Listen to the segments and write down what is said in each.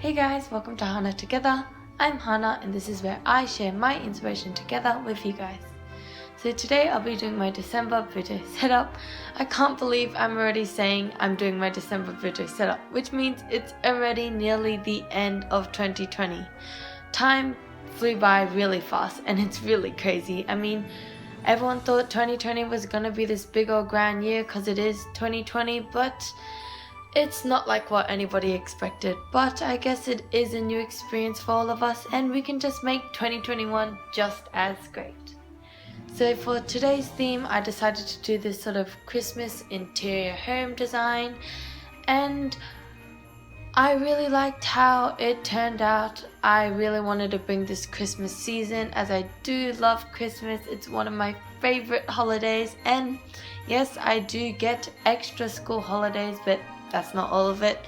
Hey guys, welcome to Hana Together. I'm Hana and this is where I share my inspiration together with you guys. So today I'll be doing my December video setup. I can't believe I'm already saying I'm doing my December video setup, which means it's already nearly the end of 2020. Time flew by really fast and it's really crazy. I mean, everyone thought 2020 was gonna be this big old grand year because it is 2020, but it's not like what anybody expected. But I guess it is a new experience for all of us and we can just make 2021 just as great. So for today's theme, I decided to do this sort of Christmas interior home design, and I really liked how it turned out. I really wanted to bring this Christmas season, as I do love Christmas. It's one of my favorite holidays, and yes, I do get extra school holidays, but that's not all of it.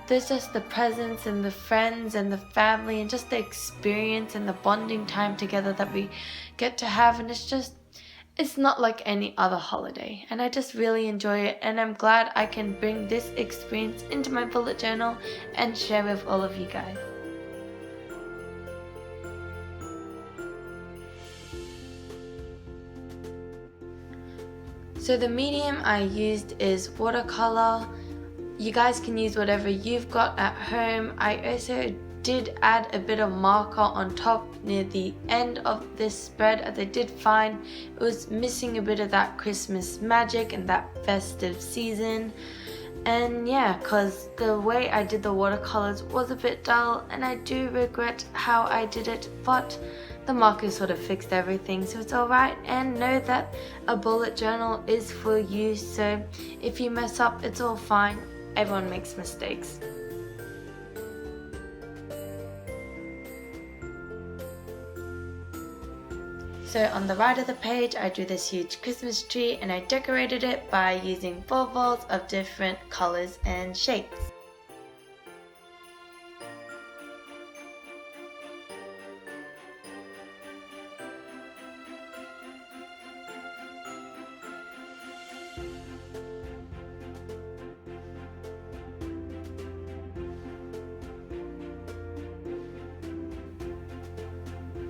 There's just the presents and the friends and the family and just the experience and the bonding time together that we get to have, and it's not like any other holiday, and I just really enjoy it, and I'm glad I can bring this experience into my bullet journal and share with all of you guys. So the medium I used is watercolor. You guys can use whatever you've got at home. I also did add a bit of marker on top near the end of this spread, as I did find it was missing a bit of that Christmas magic and that festive season. And yeah, because the way I did the watercolors was a bit dull and I do regret how I did it, but the marker sort of fixed everything, so it's alright. And know that a bullet journal is for you, so if you mess up, it's all fine. Everyone makes mistakes. So on the right of the page, I drew this huge Christmas tree and I decorated it by using baubles of different colors and shapes.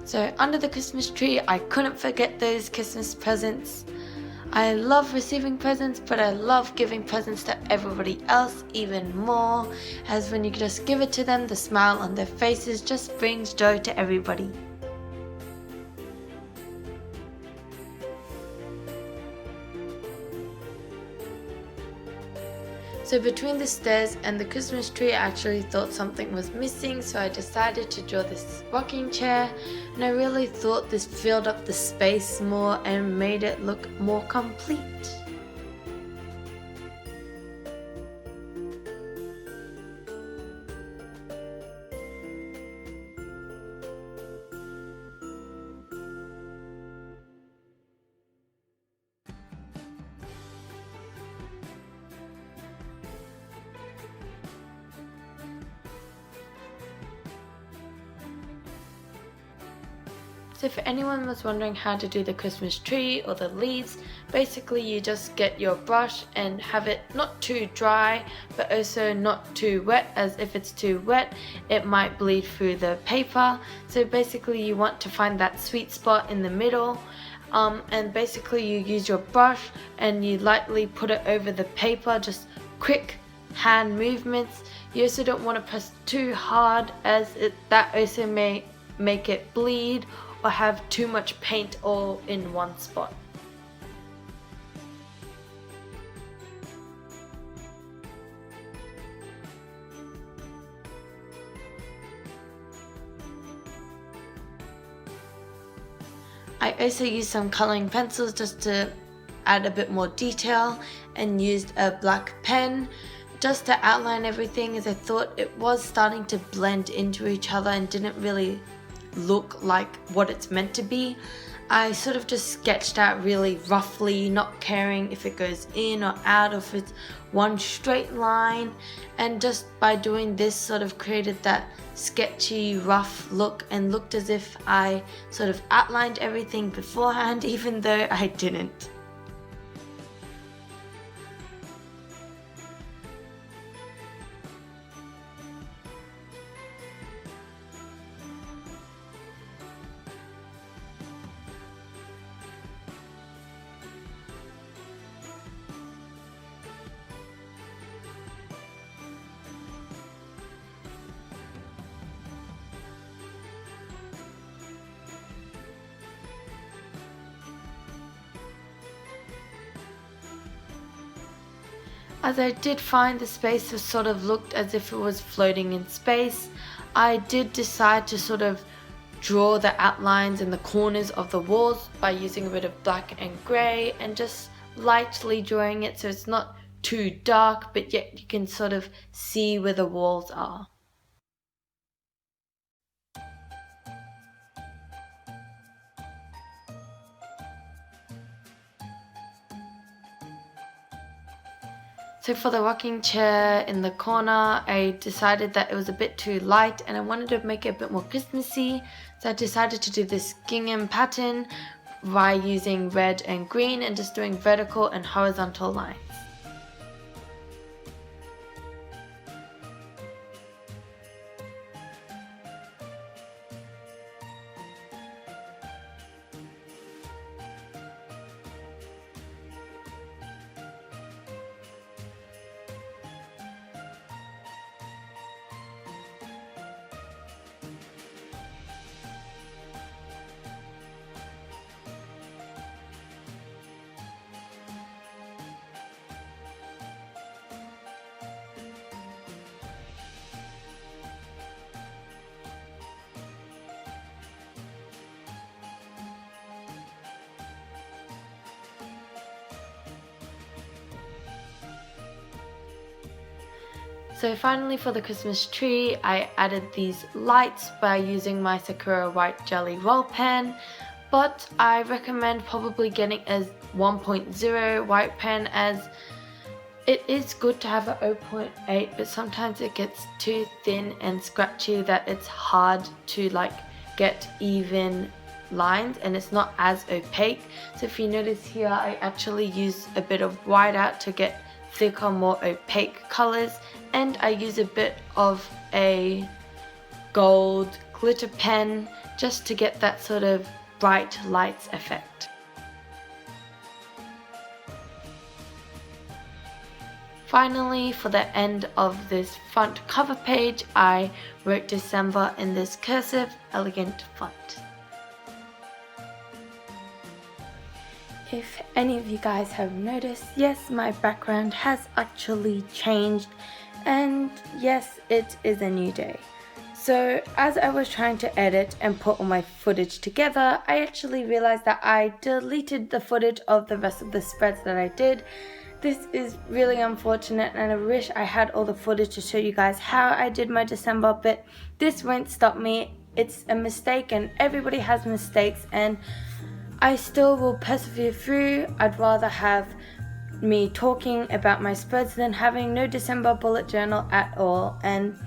So under the Christmas tree, I couldn't forget those Christmas presents. I love receiving presents, but I love giving presents to everybody else even more, as when you just give it to them, the smile on their faces just brings joy to everybody. So between the stairs and the Christmas tree, I actually thought something was missing, so I decided to draw this rocking chair, and I really thought this filled up the space more and made it look more complete. So if anyone was wondering how to do the Christmas tree or the leaves, basically you just get your brush and have it not too dry but also not too wet, as if it's too wet it might bleed through the paper. So basically you want to find that sweet spot in the middle, and basically you use your brush and you lightly put it over the paper, just quick hand movements. You also don't want to press too hard, as that also may make it bleed or have too much paint all in one spot. I also used some coloring pencils just to add a bit more detail, and used a black pen just to outline everything, as I thought it was starting to blend into each other and didn't really look like what it's meant to be. I sort of just sketched out really roughly, not caring if it goes in or out, or if it's one straight line, and just by doing this sort of created that sketchy rough look and looked as if I sort of outlined everything beforehand, even though I didn't. As I did find the space sort of looked as if it was floating in space, I did decide to sort of draw the outlines and the corners of the walls by using a bit of black and grey and just lightly drawing it so it's not too dark, but yet you can sort of see where the walls are. So for the rocking chair in the corner, I decided that it was a bit too light and I wanted to make it a bit more Christmassy. So I decided to do this gingham pattern by using red and green and just doing vertical and horizontal lines. So finally for the Christmas tree, I added these lights by using my Sakura white jelly roll pen, but I recommend probably getting a 1.0 white pen as it is good to have an 0.8, but sometimes it gets too thin and scratchy that it's hard to get even lines and it's not as opaque. So if you notice here, I actually use a bit of whiteout to get thicker, more opaque colors, and I use a bit of a gold glitter pen just to get that sort of bright lights effect. Finally, for the end of this front cover page, I wrote December in this cursive, elegant font. If any of you guys have noticed, yes, my background has actually changed, and yes, it is a new day. So as I was trying to edit and put all my footage together, I actually realized that I deleted the footage of the rest of the spreads that I did. This is really unfortunate and I wish I had all the footage to show you guys how I did my December, but this won't stop me. It's a mistake and everybody has mistakes, and I still will persevere through. I'd rather have me talking about my spreads than having no December bullet journal at all, and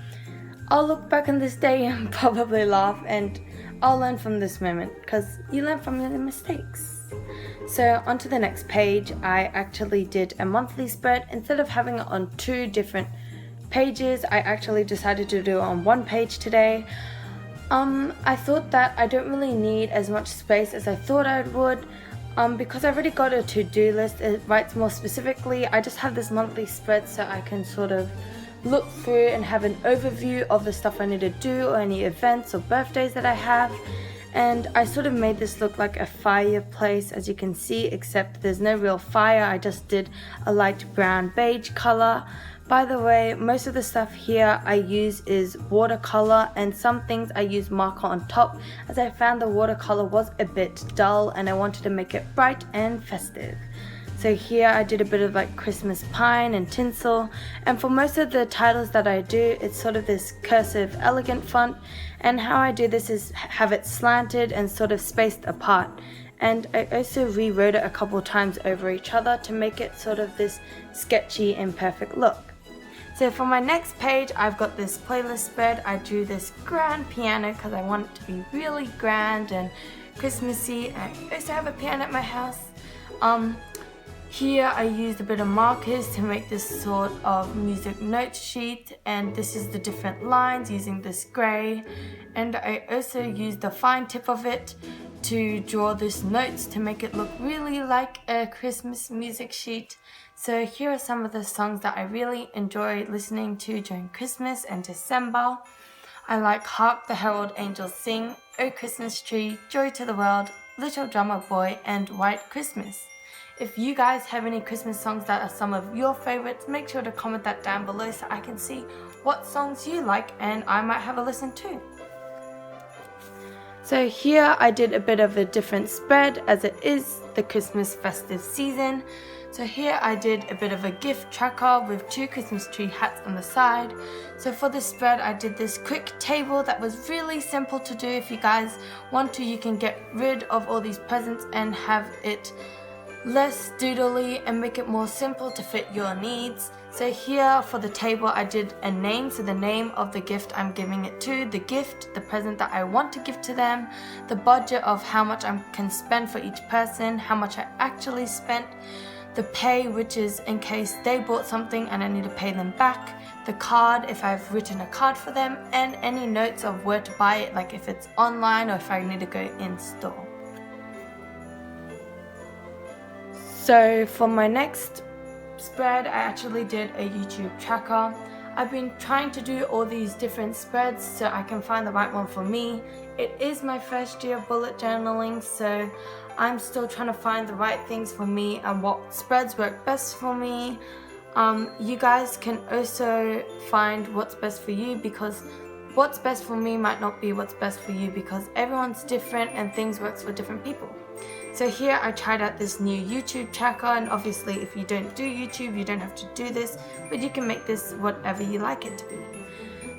I'll look back on this day and probably laugh, and I'll learn from this moment because you learn from your mistakes. So onto the next page, I actually did a monthly spread. Instead of having it on 2 different pages, I actually decided to do it on 1 page today. I thought that I don't really need as much space as I thought I would, because I've already got a to-do list. It writes more specifically. I just have this monthly spread so I can sort of look through and have an overview of the stuff I need to do or any events or birthdays that I have. And I sort of made this look like a fireplace, as you can see, except there's no real fire. I just did a light brown beige color. By the way, most of the stuff here I use is watercolor, and some things I use marker on top as I found the watercolor was a bit dull and I wanted to make it bright and festive. So here I did a bit of Christmas pine and tinsel, and for most of the titles that I do, it's sort of this cursive elegant font, and how I do this is have it slanted and sort of spaced apart. And I also rewrote it a couple times over each other to make it sort of this sketchy imperfect look. So for my next page, I've got this playlist spread. I drew this grand piano because I want it to be really grand and Christmassy. I also have a piano at my house. Here I used a bit of markers to make this sort of music note sheet, and this is the different lines using this grey. And I also used the fine tip of it to draw this notes to make it look really like a Christmas music sheet. So here are some of the songs that I really enjoy listening to during Christmas and December. I like Hark the Herald Angels Sing, O Christmas Tree, Joy to the World, Little Drummer Boy, and White Christmas. If you guys have any Christmas songs that are some of your favorites, make sure to comment that down below so I can see what songs you like and I might have a listen too. So here I did a bit of a different spread as it is the Christmas festive season. So here I did a bit of a gift tracker with 2 Christmas tree hats on the side. So for this spread I did this quick table that was really simple to do. If you guys want to, you can get rid of all these presents and have it less doodly and make it more simple to fit your needs. So here for the table I did a name, so the name of the gift I'm giving it to, the gift, the present that I want to give to them, the budget of how much I can spend for each person, how much I actually spent, the pay, which is in case they bought something and I need to pay them back, the card if I've written a card for them, and any notes of where to buy it, like if it's online or if I need to go in store. So for my next spread I actually did a YouTube tracker. I've been trying to do all these different spreads so I can find the right one for me. It is my first year bullet journaling, so I'm still trying to find the right things for me and what spreads work best for me. You guys can also find what's best for you, because what's best for me might not be what's best for you, because everyone's different and things works for different people. So here I tried out this new YouTube tracker, and obviously if you don't do YouTube you don't have to do this, but you can make this whatever you like it to be.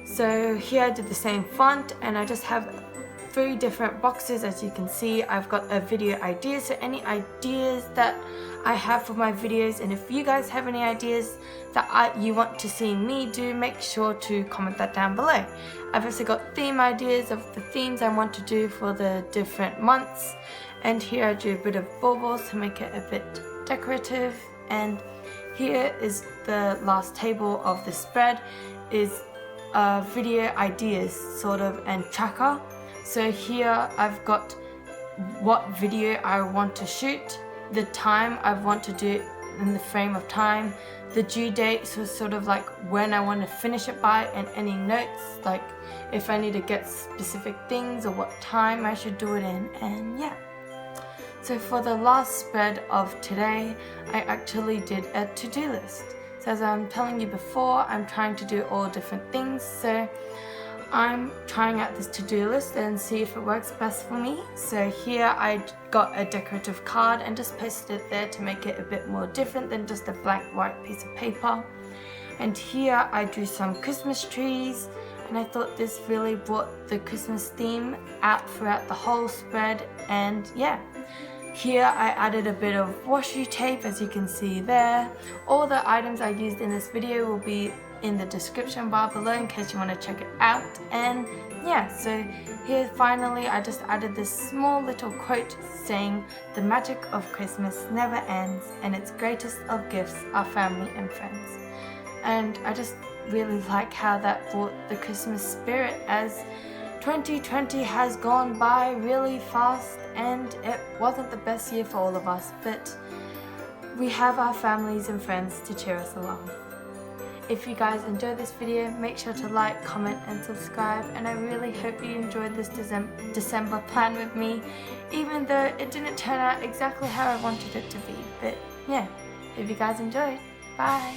So here I did the same font and I just have 3 different boxes. As you can see, I've got a video idea, so any ideas that I have for my videos, and if you guys have any ideas that you want to see me do, make sure to comment that down below. I've also got theme ideas of the themes I want to do for the different months, and here I do a bit of baubles to make it a bit decorative, and here is the last table of the spread, is video ideas sort of and tracker. So here I've got what video I want to shoot, the time I want to do it in the frame of time, the due date, so sort of like when I want to finish it by, and any notes like if I need to get specific things or what time I should do it in, and yeah. So for the last spread of today, I actually did a to-do list. So as I'm telling you before, I'm trying to do all different things, so I'm trying out this to-do list and see if it works best for me. So here I got a decorative card and just pasted it there to make it a bit more different than just a blank white piece of paper. And here I drew some Christmas trees, and I thought this really brought the Christmas theme out throughout the whole spread, and yeah. Here I added a bit of washi tape, as you can see there. All the items I used in this video will be in the description bar below in case you want to check it out. And yeah, so here finally I just added this small little quote saying, "The magic of Christmas never ends, and its greatest of gifts are family and friends." And I just really like how that brought the Christmas spirit, as 2020 has gone by really fast and it wasn't the best year for all of us, but we have our families and friends to cheer us along. If you guys enjoyed this video, make sure to like, comment and subscribe, and I really hope you enjoyed this December plan with me, even though it didn't turn out exactly how I wanted it to be. But yeah, if you guys enjoyed, bye!